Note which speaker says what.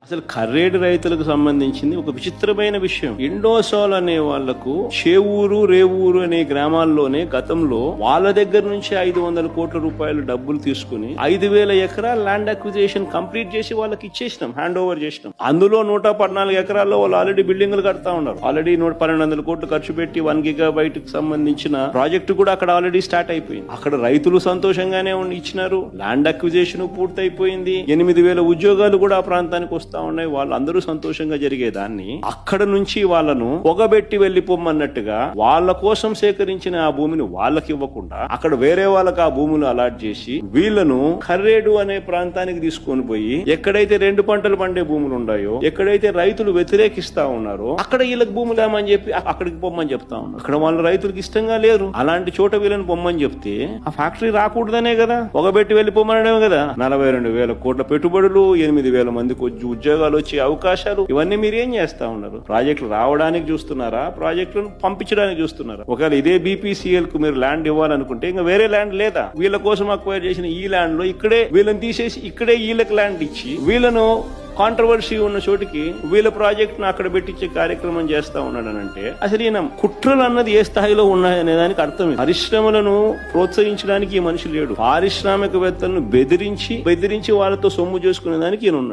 Speaker 1: అసలు కర్రేడు రైతులకు సంబంధించింది ఒక విచిత్రమైన విషయం. ఇండోసోల్ అనే వాళ్లకు చేవూరు రేవూరు అనే గ్రామాల్లోనే గతంలో వాళ్ళ దగ్గర నుంచి 500 కోట్ల రూపాయలు డబ్బులు తీసుకుని 5,000 ఎకరాల ల్యాండ్ అక్విజిషన్ కంప్లీట్ చేసి వాళ్ళకి ఇచ్చేసినాం, హ్యాండ్ ఓవర్ చేసినాం. అందులో 114 ఎకరాల్లో వాళ్ళు ఆల్రెడీ బిల్డింగ్లు కడతా ఉన్నారు. ఆల్రెడీ 1,200 కోట్లు ఖర్చు పెట్టి 1 GB కి సంబంధించిన ప్రాజెక్టు కూడా అక్కడ ఆల్రెడీ స్టార్ట్ అయిపోయింది. అక్కడ రైతులు సంతోషంగానే ఇచ్చినారు, ల్యాండ్ అక్విజిషన్ పూర్తయిపోయింది, 8,000 ఉద్యోగాలు కూడా ఆ ప్రాంతానికి వస్తా ఉన్నాయి. వాళ్ళందరూ సంతోషంగా జరిగేదాన్ని అక్కడ నుంచి వాళ్ళను పొగబెట్టి వెళ్లిపోమన్నట్టుగా వాళ్ళ కోసం సేకరించిన ఆ భూమిని వాళ్ళకి ఇవ్వకుండా అక్కడ వేరే వాళ్ళకి ఆ భూములు అలాట్ చేసి వీళ్ళను కర్రేడు అనే ప్రాంతానికి తీసుకొని పోయి ఎక్కడైతే 2 పంటలు పండే భూములు ఉన్నాయో, ఎక్కడైతే రైతులు వ్యతిరేకిస్తా ఉన్నారో అక్కడ వీళ్ళకి భూములు ఏమని చెప్పి అక్కడికి పొమ్మని చెప్తా ఉన్నారు. అక్కడ వాళ్ళ రైతులకు ఇష్టంగా లేరు, అలాంటి చోట వీళ్ళని పొమ్మని చెప్తే ఆ ఫ్యాక్టరీ రాకూడదనే కదా, పొగబెట్టి వెళ్లిపోమనడమే కదా. 42,000 కోట్ల పెట్టుబడులు, 8,000 మందికి ఉద్యోగాలు వచ్చే అవకాశాలు, ఇవన్నీ మీరు ఏం చేస్తా ఉన్నారు? ప్రాజెక్టులు రావడానికి చూస్తున్నారా, ప్రాజెక్టులను పంపించడానికి చూస్తున్నారా? ఒకవేళ ఇదే BPCL కు మీరు ల్యాండ్ ఇవ్వాలనుకుంటే ఇంకా వేరే ల్యాండ్ లేదా? వీళ్ళ కోసం అక్వైర్ చేసిన ఈ ల్యాండ్ లో ఇక్కడే వీళ్ళని తీసేసి ఇక్కడే వీళ్ళకి ల్యాండ్ ఇచ్చి వీళ్ళను కాంట్రవర్సీ ఉన్న చోటికి వీళ్ళ ప్రాజెక్ట్ ను అక్కడ పెట్టించే కార్యక్రమం చేస్తా ఉన్నాడనంటే అసలు ఈయన కుట్రలు అన్నది ఏ స్థాయిలో ఉన్నాయనే దానికి అర్థం. పరిశ్రమలను ప్రోత్సహించడానికి ఈ మనిషి లేడు, పారిశ్రామికవేత్తలను బెదిరించి వాళ్ళతో సొమ్ము చేసుకునే దానికి ఈయన ఉన్నాడు.